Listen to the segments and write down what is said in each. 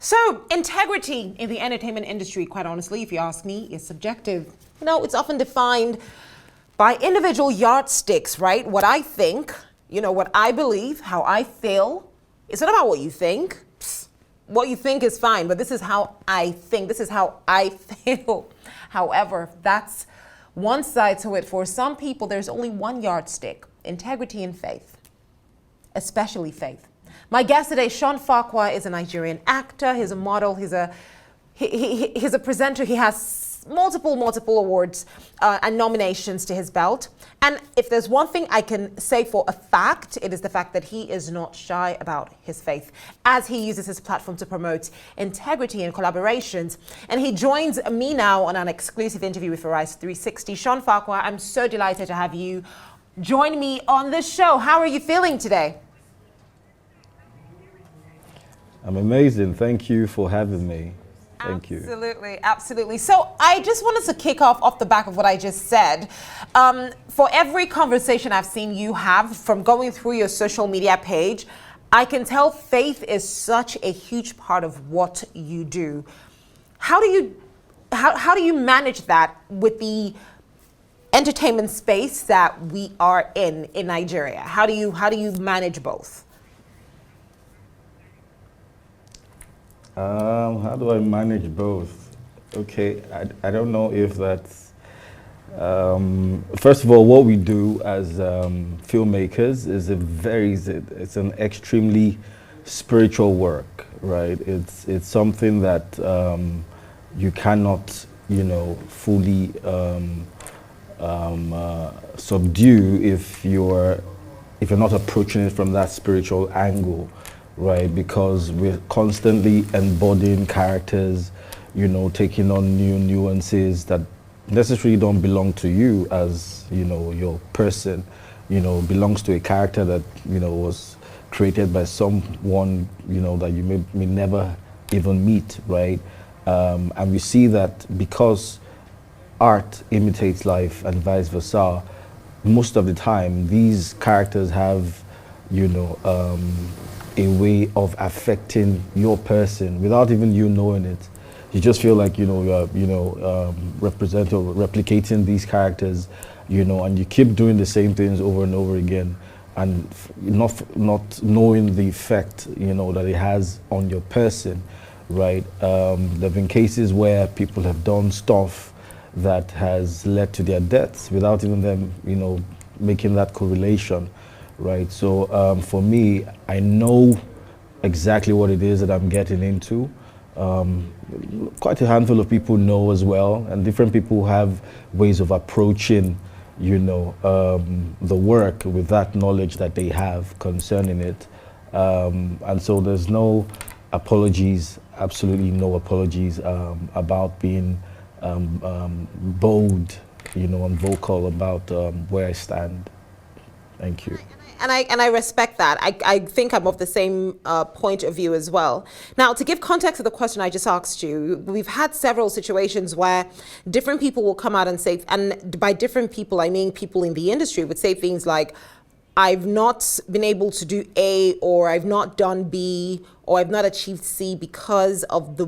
So, integrity in the entertainment industry, quite honestly, if you ask me, is subjective. You know, it's often defined by individual yardsticks, right? What I think, you know, what I believe, how I feel. It's not about what you think. Psst. What you think is fine, but this is how I think. This is how I feel. However, that's one side to it. For some people, there's only one yardstick: integrity and faith, especially faith. My guest today, Shawn Faqua, is a Nigerian actor. He's a model. He's a presenter. He has multiple awards and nominations to his belt. And if there's one thing I can say for a fact, it is the fact that he is not shy about his faith, as he uses his platform to promote integrity and collaborations. And he joins me now on an exclusive interview with Arise 360. Shawn Faqua, I'm so delighted to have you join me on this show. How are you feeling today? I'm amazing. Thank you for having me. Thank you. Absolutely. So I just wanted to kick off the back of what I just said. For every conversation I've seen you have, from going through your social media page, I can tell faith is such a huge part of what you do. How do you manage that with the entertainment space that we are in Nigeria? How do you manage both? How do I manage both? Okay, I don't know if that's... first of all, what we do as filmmakers is it's an extremely spiritual work, right? It's something that you cannot, you know, fully subdue if you're not approaching it from that spiritual angle. Right, because we're constantly embodying characters, you know, taking on new nuances that necessarily don't belong to you as, you know, your person, you know, belongs to a character that, you know, was created by someone, you know, that you may never even meet, right? And we see that because art imitates life and vice versa, most of the time these characters have, you know, a way of affecting your person without even you knowing it. You just feel like, you know, you're, replicating these characters, you know, and you keep doing the same things over and over again, and not knowing the effect, you know, that it has on your person, right? There've been cases where people have done stuff that has led to their deaths without even them, you know, making that correlation. Right, so for me, I know exactly what it is that I'm getting into. Quite a handful of people know as well, and different people have ways of approaching, you know, the work with that knowledge that they have concerning it. And so there's no apologies, absolutely no apologies about being bold, you know, and vocal about where I stand. Thank you. And I respect that. I think I'm of the same point of view as well. Now, to give context to the question I just asked you, we've had several situations where different people will come out and say, and by different people, I mean people in the industry would say things like, I've not been able to do A, or I've not done B, or I've not achieved C because of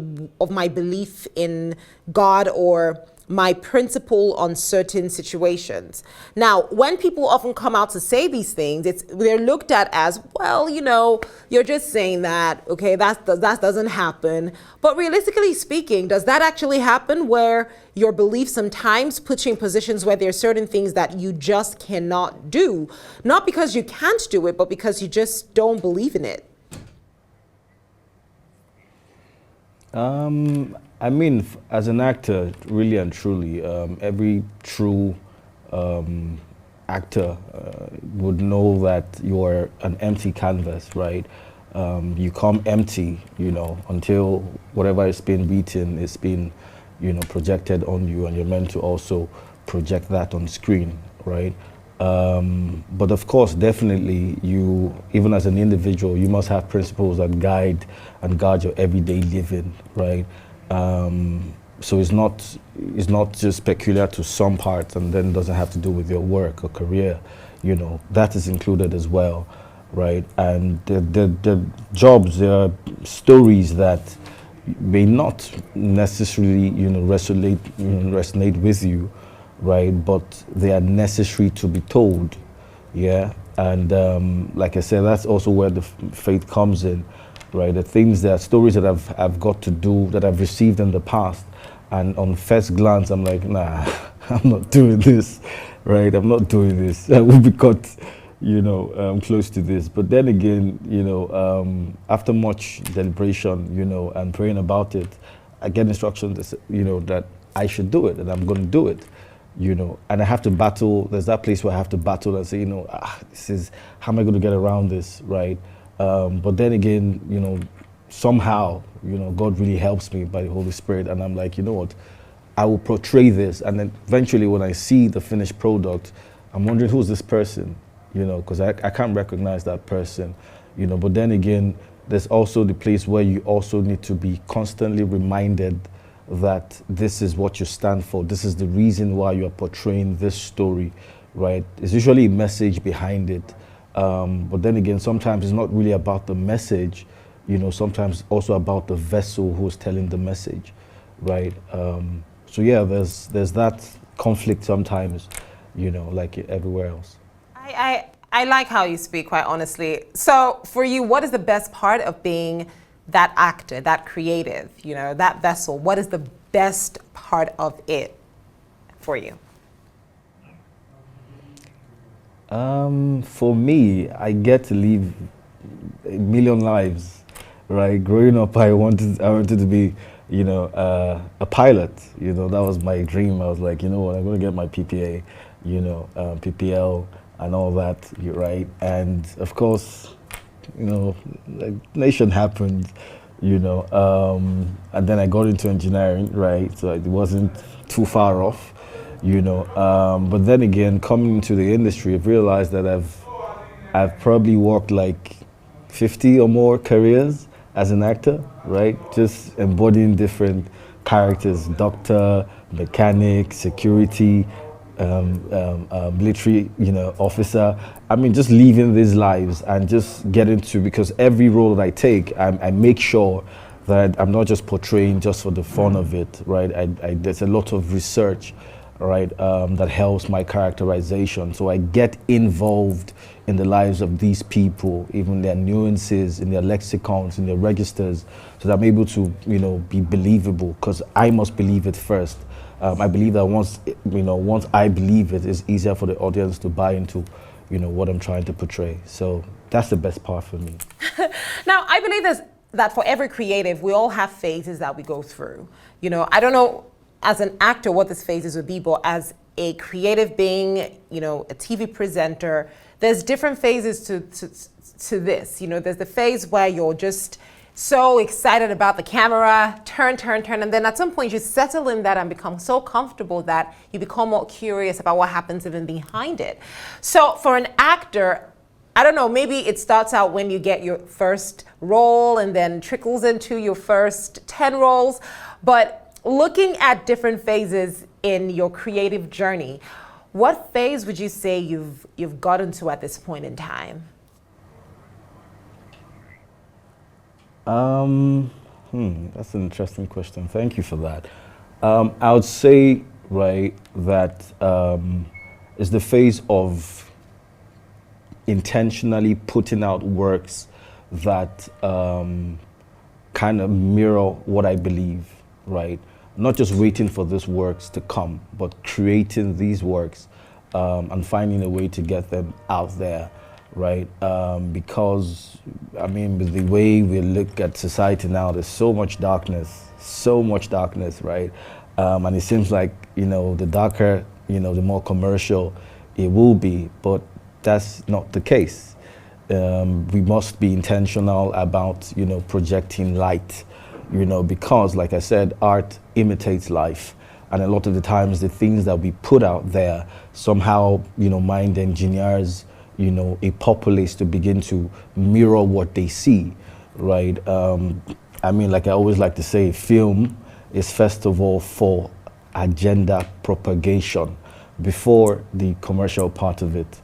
my belief in God or my principle on certain situations. Now, when people often come out to say these things, they're looked at as, well, you know, you're just saying that, okay, that doesn't happen. But realistically speaking, does that actually happen, where your belief sometimes puts you in positions where there are certain things that you just cannot do? Not because you can't do it, but because you just don't believe in it. I mean, as an actor, really and truly, every true actor would know that you're an empty canvas, right? You come empty, you know, until whatever is being beaten is being, you know, projected on you, and you're meant to also project that on screen, right? But of course, definitely, you, even as an individual, you must have principles that guide and guard your everyday living, right? So it's not just peculiar to some parts and then doesn't have to do with your work or career, you know, that is included as well, right? And the jobs, there are stories that, may not necessarily, resonate with you, right? But they are necessary to be told, yeah. And like I said, that's also where the faith comes in, right? The things that stories that I've got to do that I've received in the past, and on first glance, I'm like, nah, I'm not doing this, right? I'm not doing this. I will be caught, close to this. But then again, after much deliberation, and praying about it, I get instructions, that I should do it, and I'm going to do it, and I have to battle. There's that place where I have to battle and say, this is, how am I going to get around this, right? But then again, somehow, God really helps me by the Holy Spirit, and I'm like, you know what, I will portray this, and then eventually when I see the finished product, I'm wondering, who's this person, because I can't recognize that person, but then again, there's also the place where you also need to be constantly reminded that this is what you stand for, this is the reason why you're portraying this story, right? There's usually a message behind it, but then again, sometimes it's not really about the message, sometimes also about the vessel who's telling the message, right? So yeah, there's that conflict sometimes, like everywhere else. I like how you speak, quite honestly. So for you, what is the best part of being that actor, that creative, that vessel? What is the best part of it for you? For me, I get to live a million lives, right? Growing up, I wanted to be, a pilot. That was my dream. I was like, I'm going to get my PPA, PPL and all that, right? And of course, nation happened, and then I got into engineering, right? So it wasn't too far off, but then again, coming into the industry, I've realized that I've probably worked like 50 or more careers as an actor, right? Just embodying different characters, doctor, mechanic, security, military, officer. I mean, just living these lives and just getting to, because every role that I take, I make sure that I'm not just portraying just for the fun of it, right? There's a lot of research, right, that helps my characterization. So I get involved in the lives of these people, even their nuances, in their lexicons, in their registers, so that I'm able to, be believable, because I must believe it first. I believe that once I believe it, it's easier for the audience to buy into, what I'm trying to portray. So that's the best part for me. Now, I believe that for every creative, we all have phases that we go through. I don't know as an actor what this phases would be, but as a creative being, a TV presenter, there's different phases to this. There's the phase where you're just so excited about the camera, turn, and then at some point you settle in that and become so comfortable that you become more curious about what happens even behind it. So for an actor, I don't know, maybe it starts out when you get your first role and then trickles into your first 10 roles, but looking at different phases in your creative journey, what phase would you say you've gotten to at this point in time? That's an interesting question. Thank you for that. I would say, right, that is the phase of intentionally putting out works that kind of mirror what I believe, right? Not just waiting for these works to come, but creating these works and finding a way to get them out there, right? Because, I mean, with the way we look at society now, there's so much darkness, right? And it seems like, the darker, the more commercial it will be, but that's not the case. We must be intentional about, projecting light, because, like I said, art imitates life. And a lot of the times, the things that we put out there somehow, mind engineers, a populace to begin to mirror what they see, right? I mean, like I always like to say, film is first of all for agenda propagation before the commercial part of it.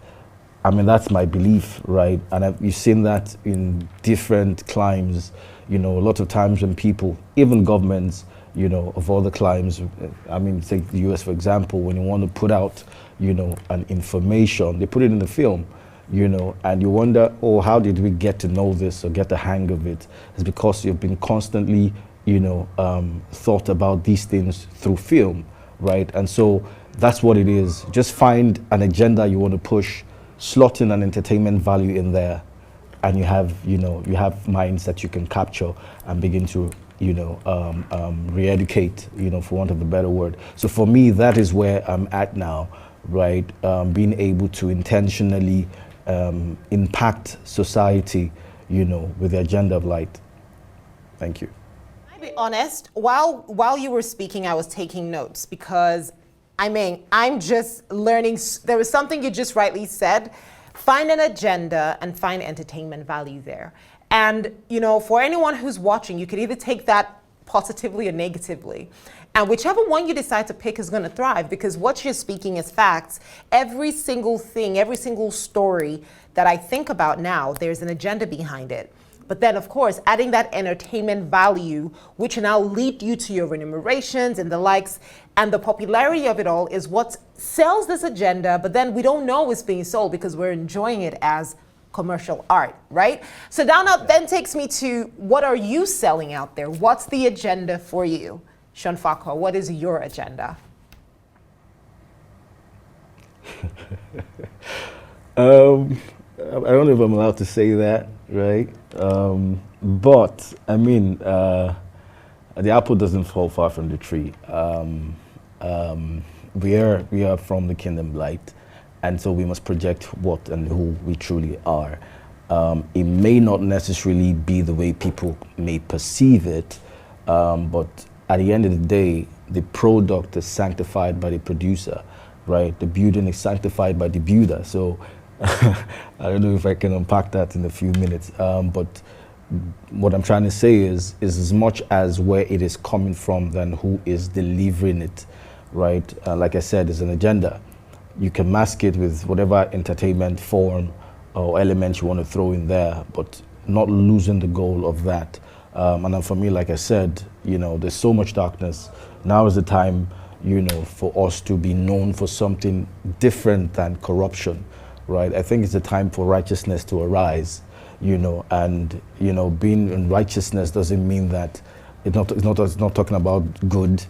I mean, that's my belief, right? And you've seen that in different climes. You know, a lot of times when people, even governments, you know, of other climes, I mean, take the US for example, when you want to put out, you know, an information, they put it in the film, you know, and you wonder, oh, how did we get to know this or get the hang of it? It's because you've been constantly, you know, thought about these things through film, right? And so that's what it is. Just find an agenda you want to push, slot in an entertainment value in there, and you have, you know, you have minds that you can capture and begin to, you know, re-educate, you know, for want of a better word. So for me, that is where I'm at now, right? Being able to intentionally impact society, you know, with the agenda of light. Thank you. I'll be honest, while you were speaking, I was taking notes because, I mean, I'm just learning. There was something you just rightly said. Find an agenda and find entertainment value there. And, you know, for anyone who's watching, you could either take that positively or negatively. And whichever one you decide to pick is going to thrive, because what you're speaking is facts. Every single thing, every single story that I think about now, there's an agenda behind it. But then, of course, adding that entertainment value, which now lead you to your remunerations and the likes, and the popularity of it all is what sells this agenda, but then we don't know it's being sold because we're enjoying it as commercial art, right? So now then takes me to, what are you selling out there? What's the agenda for you? Shawn Faqua, what is your agenda? I don't know if I'm allowed to say that, right? But I mean, the apple doesn't fall far from the tree. We are from the kingdom light, and so we must project what and who we truly are. It may not necessarily be the way people may perceive it, but at the end of the day, the product is sanctified by the producer, right? The building is sanctified by the builder. So I don't know if I can unpack that in a few minutes, but what I'm trying to say is as much as where it is coming from than who is delivering it, right? Like I said, there's an agenda. You can mask it with whatever entertainment form or element you want to throw in there, but not losing the goal of that. And then for me, like I said, you know, there's so much darkness. Now is the time, you know, for us to be known for something different than corruption, right? I think it's the time for righteousness to arise, you know, and, you know, being in righteousness doesn't mean that it's not talking about good,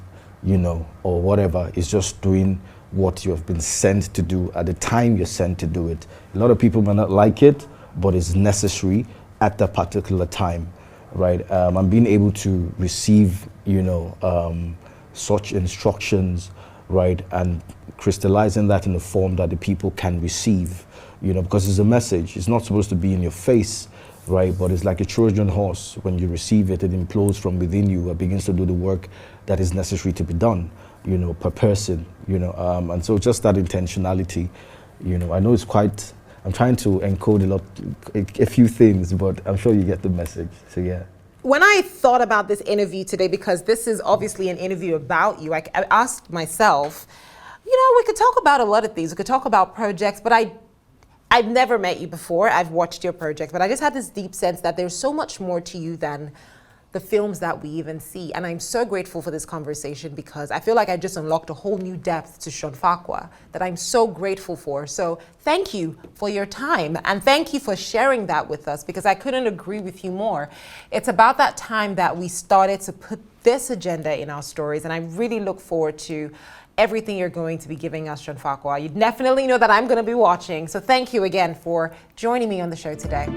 you know, or whatever. It's just doing what you have been sent to do at the time you're sent to do it. A lot of people may not like it, but it's necessary at that particular time, right? And being able to receive, you know, such instructions, right, and crystallizing that in a form that the people can receive, you know, because it's a message. It's not supposed to be in your face, right, but it's like a Trojan horse. When you receive it, it implodes from within you and begins to do the work that is necessary to be done, you know, per person, you know, and so just that intentionality, you know, I know it's quite, I'm trying to encode a few things, but I'm sure you get the message, so yeah. When I thought about this interview today, because this is obviously an interview about you, I asked myself, you know, we could talk about a lot of things. We could talk about projects, but I've never met you before. I've watched your projects, but I just had this deep sense that there's so much more to you than the films that we even see. And I'm so grateful for this conversation because I feel like I just unlocked a whole new depth to Shawn Faqua that I'm so grateful for. So thank you for your time and thank you for sharing that with us because I couldn't agree with you more. It's about that time that we started to put this agenda in our stories, and I really look forward to everything you're going to be giving us, Shawn Faqua. You definitely know that I'm going to be watching. So thank you again for joining me on the show today.